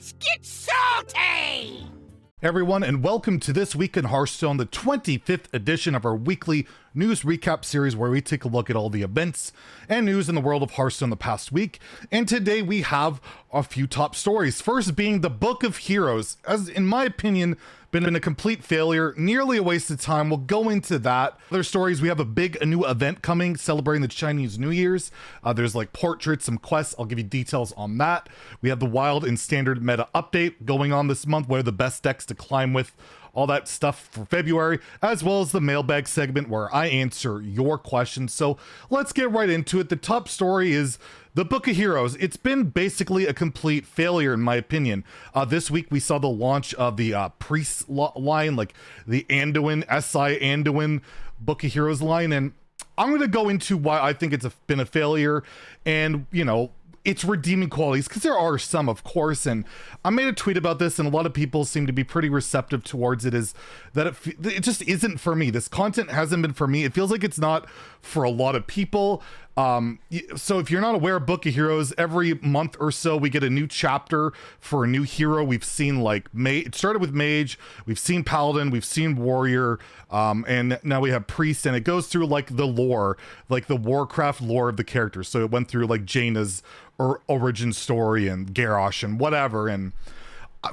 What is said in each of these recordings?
Let's get salty! Everyone, and welcome to This Week in Hearthstone, the 25th edition of our weekly news recap series where we take a look at all the events and news in the world of Hearthstone the past week. And today we have a few top stories. First being the Book of Heroes, as in my opinion, been a complete failure, nearly a waste of time. We'll go into that. Other stories, we have a new event coming celebrating the Chinese New Year's. There's like portraits, some quests. I'll give you details on that. We have the Wild and Standard meta update going on this month. What are the best decks to climb with? All that stuff for February, as well as the mailbag segment where I answer your questions. So let's get right into it. The top story is the Book of Heroes. It's been basically a complete failure in my opinion. This week we saw the launch of the Priest line, like the Anduin, SI Anduin Book of Heroes line, and I'm going to go into why I think it's been a failure and, you know, its redeeming qualities, because there are some, of course, and I made a tweet about this and a lot of people seem to be pretty receptive towards it, is that it just isn't for me. This content hasn't been for me. It feels like it's not for a lot of people. So if you're not aware of Book of Heroes, every month or so we get a new chapter for a new hero. We've seen like it started with Mage, we've seen Paladin, we've seen Warrior, and now we have Priest, and it goes through like the lore, like the Warcraft lore of the characters. So it went through like Jaina's origin story and Garrosh and whatever, and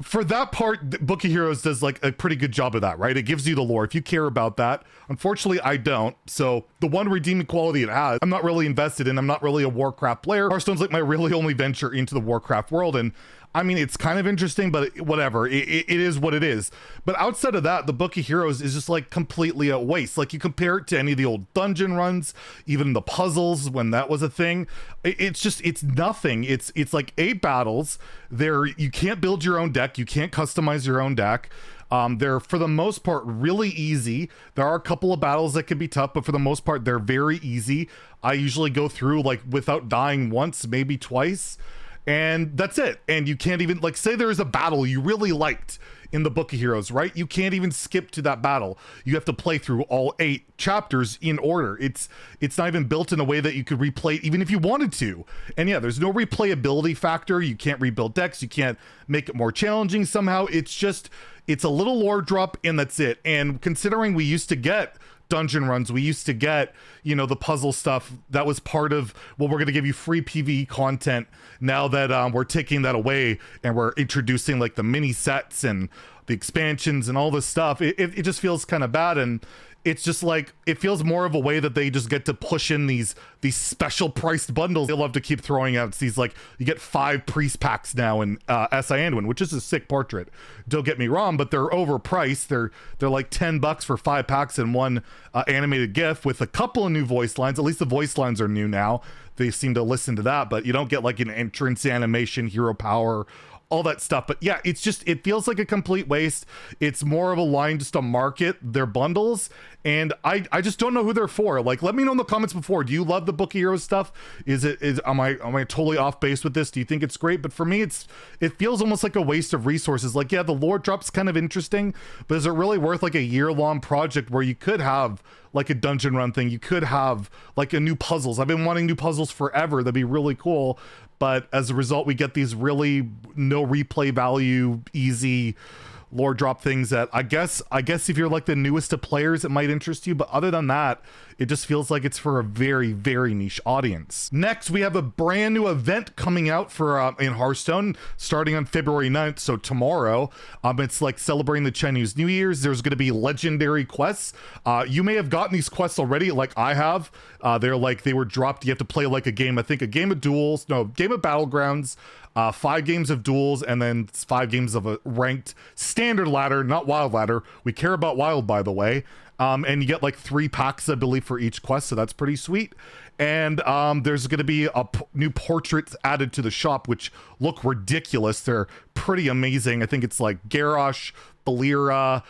for that part, Book of Heroes does like a pretty good job of that, right? It gives you the lore if you care about that. Unfortunately, I don't. So the one redeeming quality it has, I'm not really invested in. I'm not really a Warcraft player. Hearthstone's like my really only venture into the Warcraft world, and I mean, it's kind of interesting, but whatever. It is what it is. But outside of that, the Book of Heroes is just like completely a waste. Like you compare it to any of the old dungeon runs, even the puzzles when that was a thing. It's nothing. It's like 8 battles. You can't build your own deck. You can't customize your own deck. They're, for the most part, really easy. There are a couple of battles that can be tough, but for the most part, they're very easy. I usually go through like without dying once, maybe twice. And that's it. And you can't even, like, say there's a battle you really liked in the Book of Heroes, right? You can't even skip to that battle. You have to play through all 8 chapters in order. It's not even built in a way that you could replay even if you wanted to. And yeah, there's no replayability factor. You can't rebuild decks. You can't make it more challenging somehow. It's a little lore drop and that's it. And considering we used to get dungeon runs, we used to get, you know, the puzzle stuff that was part of, well, we're going to give you free PvE content. Now that we're taking that away and we're introducing like the mini sets and the expansions and all this stuff, it just feels kind of bad. And it's just like, it feels more of a way that they just get to push in these special priced bundles. They love to keep throwing out these, like, you get 5 priest packs now in SI Anduin, which is a sick portrait. Don't get me wrong, but they're overpriced. They're like $10 for 5 packs and 1 animated GIF with a couple of new voice lines. At least the voice lines are new now. They seem to listen to that, but you don't get like an entrance animation, hero power, all that stuff. But yeah, it feels like a complete waste. It's more of a line just to market their bundles, and I just don't know who they're for. Like, let me know in the comments before. Do you love the Book of Heroes stuff? Am I totally off base with this? Do you think it's great? But for me, it feels almost like a waste of resources. Like, yeah, the lore drop's kind of interesting, but is it really worth like a year-long project where you could have like a dungeon run thing? You could have like a new puzzles. I've been wanting new puzzles forever. That'd be really cool. But as a result, we get these really no replay value, easy lore drop things that I guess if you're like the newest of players, it might interest you. But other than that, it just feels like it's for a very, very niche audience. Next, we have a brand new event coming out for in Hearthstone starting on February 9th. So tomorrow, it's like celebrating the Chinese New Year's. There's going to be legendary quests. You may have gotten these quests already, like I have. They were dropped. You have to play like a game, I think a game of duels, no, game of battlegrounds, 5 games of duels, and then 5 games of a ranked standard ladder, not wild ladder. We care about wild, by the way. And you get like 3 packs, I believe, for each quest, so that's pretty sweet. And there's going to be new portraits added to the shop, which look ridiculous. They're pretty amazing. I think it's like Garrosh, Balira.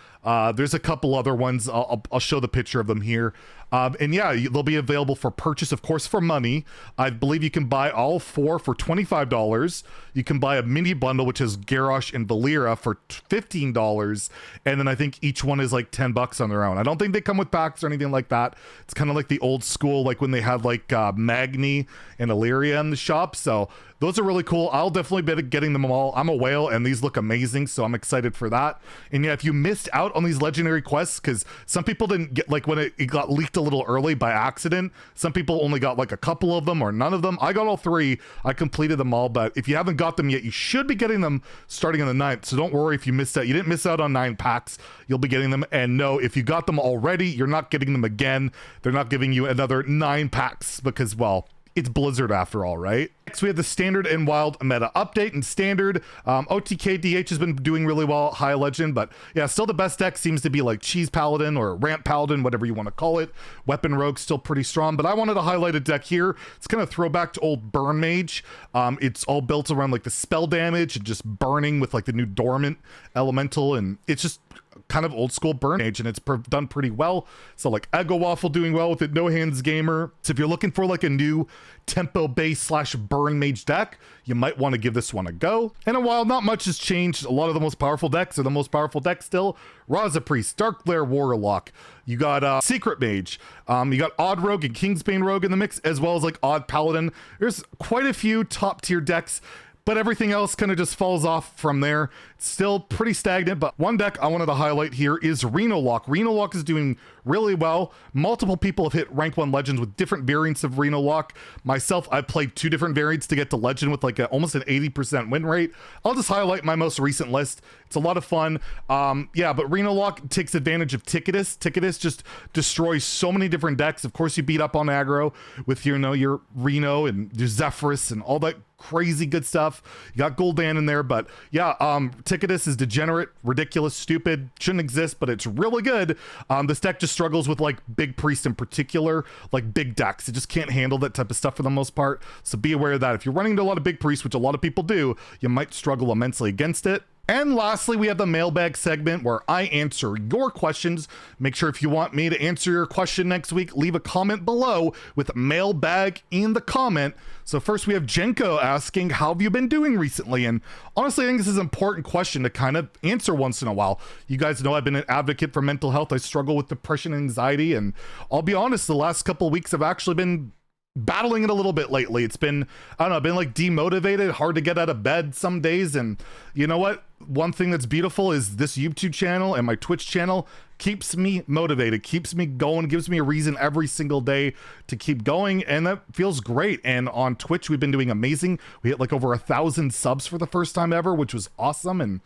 There's a couple other ones. I'll show the picture of them here. And yeah, they'll be available for purchase, of course, for money. I believe you can buy all 4 for $25. You can buy a mini bundle, which is Garrosh and Valera, for $15. And then I think each one is like $10 on their own. I don't think they come with packs or anything like that. It's kind of like the old school, like when they had like Magni and Illyria in the shop. So those are really cool. I'll definitely be getting them all. I'm a whale and these look amazing, so I'm excited for that. And yeah, if you missed out on these legendary quests, because some people didn't get, like when it got leaked a little early by accident, some people only got like a couple of them or none of them. I got all 3. I completed them all, but if you haven't got them yet, you should be getting them starting on the 9th. So don't worry if you missed out. You didn't miss out on 9 packs. You'll be getting them. And no, if you got them already, you're not getting them again. They're not giving you another 9 packs because, well, it's Blizzard after all, right? Next, we have the Standard and Wild meta update. And Standard, OTK has been doing really well, High Legend, but yeah, still the best deck seems to be like Cheese Paladin or Ramp Paladin, whatever you want to call it. Weapon Rogue still pretty strong, but I wanted to highlight a deck here. It's kind of throwback to old Burn Mage. It's all built around like the spell damage and just burning with like the new Dormant Elemental, and it's just kind of old school Burn Mage, and it's done pretty well. So like Eggo Waffle doing well with it, No Hands Gamer. So if you're looking for like a new tempo based / Burn Mage deck, you might want to give this one a go. And while not much has changed, a lot of the most powerful decks are the most powerful decks still. Raza Priest, Dark Glare Warlock, you got Secret Mage, you got Odd Rogue and Kingsbane Rogue in the mix, as well as like Odd Paladin. There's quite a few top tier decks, but everything else kind of just falls off from there. It's still pretty stagnant, but one deck I wanted to highlight here is Renolock. Renolock is doing really well. Multiple people have hit rank 1 legends with different variants of Renolock. Myself, I played 2 different variants to get to legend with like almost an 80% win rate. I'll just highlight my most recent list. It's a lot of fun. Yeah, but Renolock takes advantage of Ticketus. Ticketus just destroys so many different decks. Of course, you beat up on aggro with your Reno and your Zephyrus and all that crazy good stuff. You got Gul'dan in there, but yeah, Ticketus is degenerate, ridiculous, stupid, shouldn't exist, but it's really good. This deck just struggles with like big priest in particular, like big decks. It just can't handle that type of stuff for the most part. So be aware of that. If you're running into a lot of big priests, which a lot of people do, you might struggle immensely against it. And lastly, we have the mailbag segment where I answer your questions. Make sure if you want me to answer your question next week, leave a comment below with mailbag in the comment. So first we have Jenko asking, how have you been doing recently? And honestly, I think this is an important question to kind of answer once in a while. You guys know I've been an advocate for mental health. I struggle with depression and anxiety. And I'll be honest, the last couple of weeks I've actually been battling it a little bit lately. It's been, I don't know, been like demotivated, hard to get out of bed some days. And you know what? One thing that's beautiful is this YouTube channel and my Twitch channel keeps me motivated, keeps me going, gives me a reason every single day to keep going, and that feels great. And on Twitch, we've been doing amazing. We hit like over 1,000 subs for the first time ever, which was awesome. And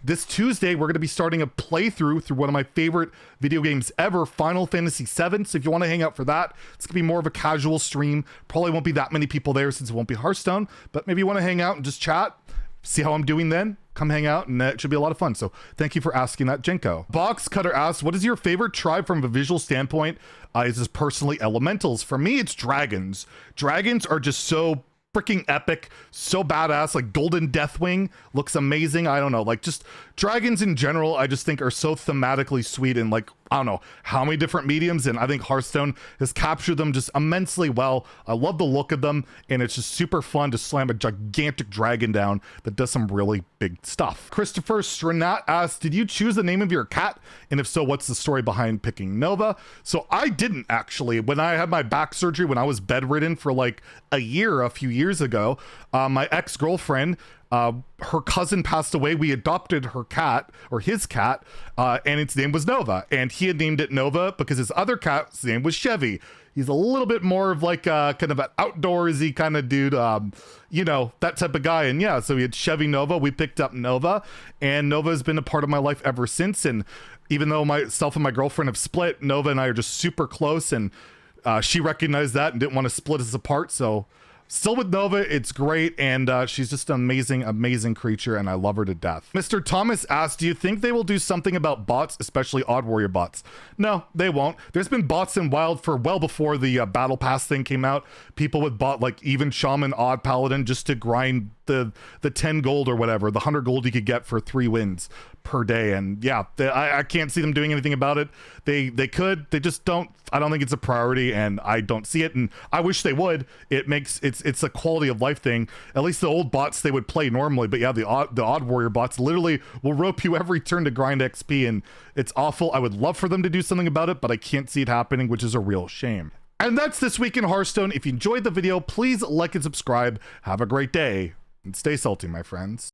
this Tuesday, we're going to be starting a playthrough through one of my favorite video games ever, Final Fantasy VII. So if you want to hang out for that, it's going to be more of a casual stream. Probably won't be that many people there since it won't be Hearthstone, but maybe you want to hang out and just chat, see how I'm doing then. Come hang out, and it should be a lot of fun. So thank you for asking that, Jenko. Box Cutter asks, what is your favorite tribe from a visual standpoint? Is this personally elementals? For me, it's dragons. Dragons are just so freaking epic, so badass. Like Golden Deathwing looks amazing. I don't know, like just dragons in general, I just think are so thematically sweet, and like I don't know how many different mediums, and I think Hearthstone has captured them just immensely well. I love the look of them, and it's just super fun to slam a gigantic dragon down that does some really big stuff. Christopher Stranat asked, did you choose the name of your cat? And if so, what's the story behind picking Nova? So I didn't actually. When I had my back surgery, when I was bedridden for like a few years ago, my ex-girlfriend, her cousin passed away. We adopted her cat, or his cat, and its name was Nova. And he had named it Nova because his other cat's name was Chevy. He's a little bit more of like a kind of an outdoorsy kind of dude, you know, that type of guy. And yeah, so we had Chevy Nova. We picked up Nova, and Nova has been a part of my life ever since. And even though myself and my girlfriend have split, Nova and I are just super close, and she recognized that and didn't want to split us apart. So still with Nova, it's great, and she's just an amazing creature, and I love her to death. Mr. Thomas asked, do you think they will do something about bots, especially Odd Warrior bots? No, they won't. There's been bots in Wild for well before the Battle Pass thing came out. People would bot like even Shaman, Odd Paladin just to grind the 10 gold or whatever, the 100 gold you could get for 3 wins per day. And yeah, I can't see them doing anything about it. They could, they just don't. I don't think it's a priority, and I don't see it, and I wish they would. It's a quality of life thing. At least the old bots, they would play normally, but yeah, the odd warrior bots literally will rope you every turn to grind XP, and it's awful. I would love for them to do something about it, but I can't see it happening, which is a real shame. And that's this week in Hearthstone. If you enjoyed the video, please like and subscribe. Have a great day, and stay salty, my friends.